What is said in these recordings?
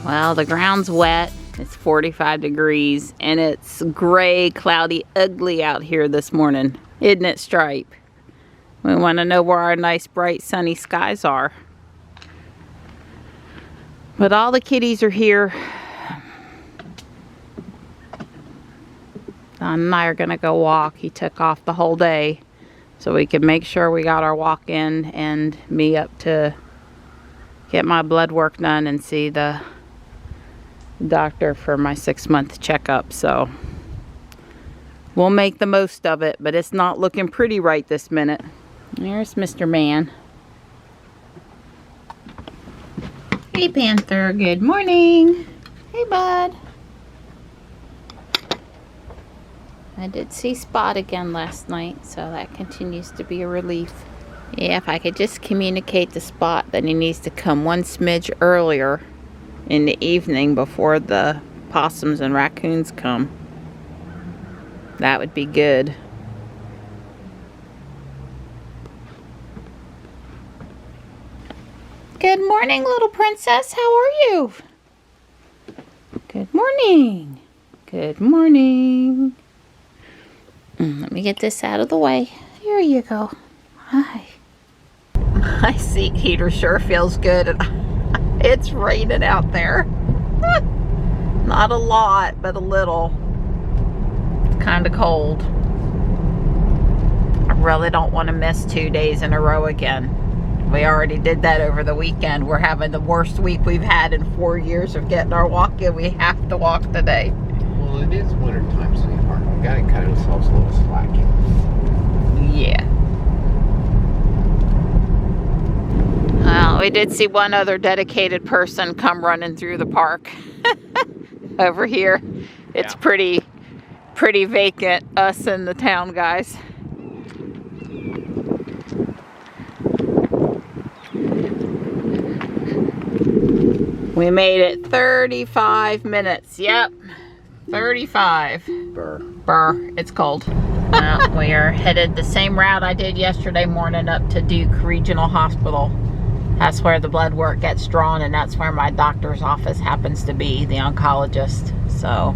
Well, the ground's wet. It's 45 degrees and it's gray, cloudy, ugly out here this morning. Isn't it, Stripe? We want to know where our nice, bright, sunny skies are. But all the kitties are here. Don and I are going to go walk. He took off the whole day so we could make sure we got our walk in, and me up to get my blood work done and see the doctor for my 6-month checkup. So we'll make the most of it, but it's not looking pretty right this minute. There's Mr. Man. Hey Panther, good morning. Hey bud. I did see Spot again last night, so that continues to be a relief. Yeah, if I could just communicate to Spot that he needs to come one smidge earlier in the evening before the possums and raccoons come, that would be good. Good morning, little princess. How are you? Good morning. Good morning. Let me get this out of the way. Here you go. Hi. My seat heater sure feels good. It's raining out there. Not a lot, but a little. It's kind of cold. I really don't want to miss 2 days in a row again. We already did that over the weekend. We're having the worst week we've had in 4 years of getting our walk in. We have to walk today. Well, it is winter time, sweetheart. We gotta cut ourselves a little slack. Yeah. Well, we did see one other dedicated person come running through the park over here. It's pretty vacant, us and the town guys. We made it 35 minutes. Yep, 35. Burr. It's cold. We are headed the same route I did yesterday morning up to Duke Regional Hospital. That's where the blood work gets drawn, and that's where my doctor's office happens to be, the oncologist. So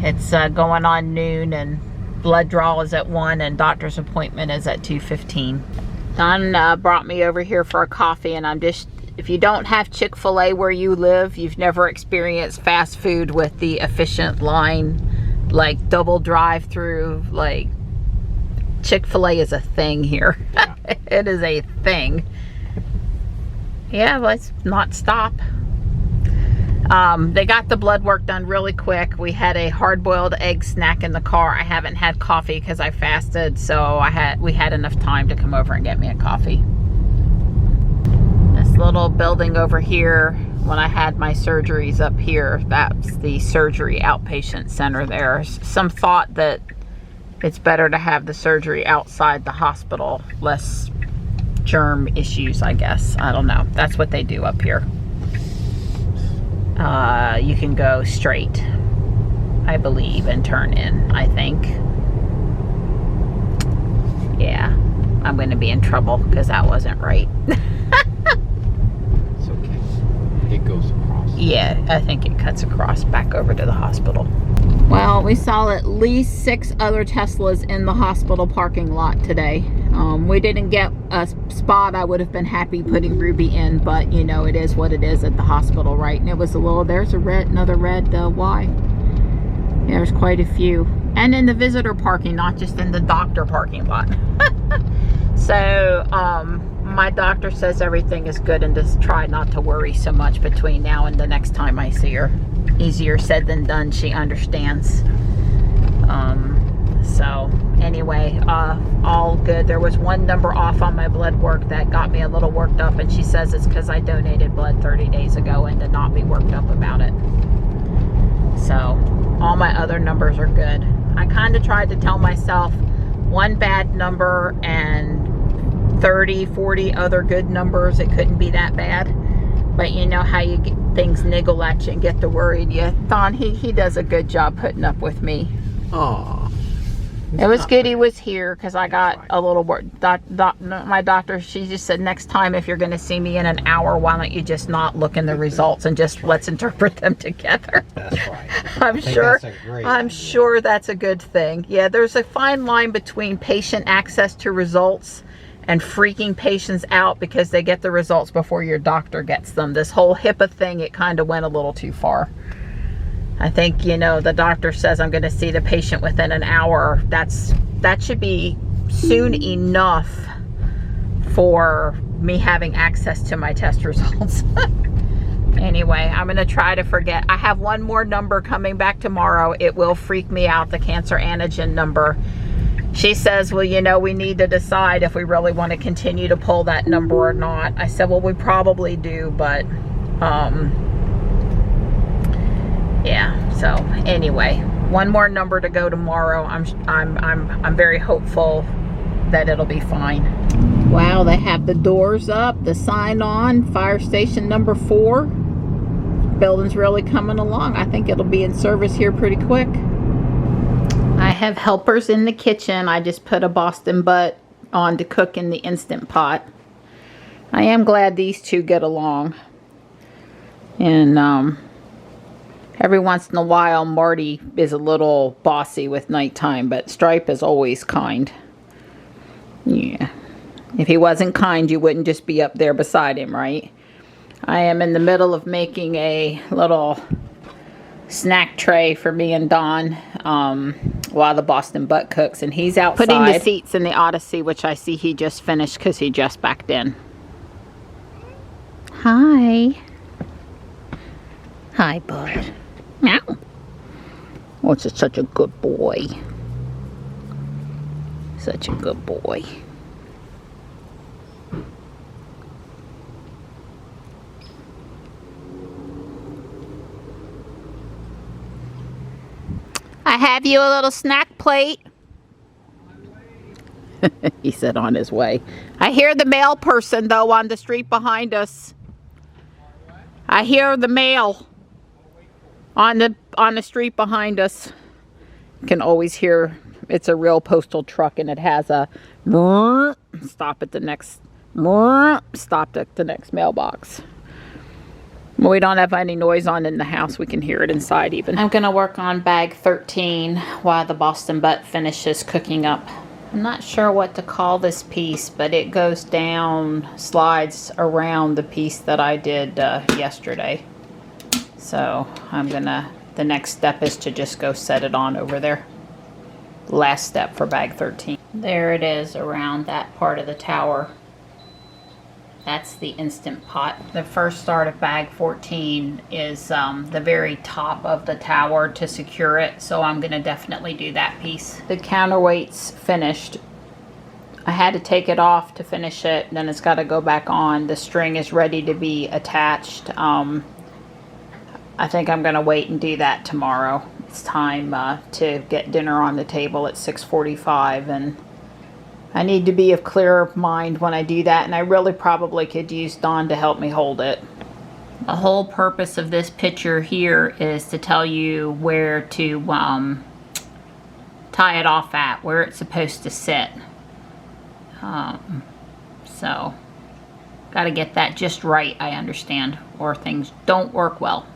it's going on noon, and blood draw is at 1 and doctor's appointment is at 2:15. Don brought me over here for a coffee, and I'm just, if you don't have Chick-fil-A where you live, you've never experienced fast food with the efficient line, like double drive-through. Like, Chick-fil-A is a thing here. Yeah. It is a thing. Yeah, let's not stop. They got the blood work done really quick. We had a hard-boiled egg snack in the car. I haven't had coffee because I fasted, so we had enough time to come over and get me a coffee. This little building over here, when I had my surgeries up here, that's the surgery outpatient center. There's some thought that it's better to have the surgery outside the hospital, less germ issues, I guess. I don't know. That's what they do up here. You can go straight, I believe, and turn in, I think. Yeah, I'm going to be in trouble because that wasn't right. It's okay. It goes across. Yeah, I think it cuts across back over to the hospital. Well, we saw at least 6 other Teslas in the hospital parking lot today. We didn't get a spot I would have been happy putting Ruby in, but you know, it is what it is at the hospital, right? And it was a little, there's a red, another red Y. Yeah, there's quite a few. And in the visitor parking, not just in the doctor parking lot. So, my doctor says everything is good and just try not to worry so much between now and the next time I see her. Easier said than done, she understands. So anyway, all good. There was one number off on my blood work that got me a little worked up, and she says it's because I donated blood 30 days ago and to not be worked up about it. So all my other numbers are good. I kind of tried to tell myself one bad number and 30, 40 other good numbers, it couldn't be that bad. But you know how you get things niggle at you and get to worried. Yeah, Don, he does a good job putting up with me. Aww. It was good he was here because I got a little word. My doctor, she just said, next time if you're going to see me in an hour, why don't you just not look in the results and just let's interpret them together. That's right. I'm sure that's a good thing. Yeah, there's a fine line between patient access to results and freaking patients out because they get the results before your doctor gets them. This whole HIPAA thing, it kind of went a little too far. I think, you know, the doctor says I'm going to see the patient within an hour. That should be soon enough for me having access to my test results. Anyway, I'm going to try to forget. I have one more number coming back tomorrow. It will freak me out, the cancer antigen number. She says, well, you know, we need to decide if we really want to continue to pull that number or not. I said, well, we probably do, but yeah. So anyway, one more number to go tomorrow. I'm very hopeful that it'll be fine. Wow, they have the doors up, the sign on, fire station number 4. Building's really coming along. I think it'll be in service here pretty quick. I have helpers in the kitchen. I just put a Boston butt on to cook in the Instant Pot. I am glad these two get along. And every once in a while, Marty is a little bossy with nighttime, but Stripe is always kind. Yeah. If he wasn't kind, you wouldn't just be up there beside him, right? I am in the middle of making a little snack tray for me and Don while the Boston butt cooks, and he's outside putting the seats in the Odyssey, which I see he just finished because he just backed in. Hi. Hi, bud. Meow. Oh, it's just such a good boy. Such a good boy. I have you a little snack plate. He said on his way. I hear the mail person though on the street behind us. I hear the mail on the street behind us. You can always hear it's a real postal truck, and it has a stop at the next mailbox. We don't have any noise on in the house. We can hear it inside even. I'm going to work on bag 13 while the Boston butt finishes cooking up. I'm not sure what to call this piece, but it goes down, slides around the piece that I did yesterday. So the next step is to just go set it on over there. Last step for bag 13. There it is around that part of the tower. That's the Instant Pot. The first start of bag 14 is the very top of the tower to secure it, so I'm going to definitely do that piece. The counterweight's finished. I had to take it off to finish it, then it's got to go back on. The string is ready to be attached. I think I'm going to wait and do that tomorrow. It's time to get dinner on the table at 6:45, and I need to be of clear mind when I do that, and I really probably could use Dawn to help me hold it. The whole purpose of this picture here is to tell you where to tie it off at, where it's supposed to sit. So, got to get that just right, I understand, or things don't work well.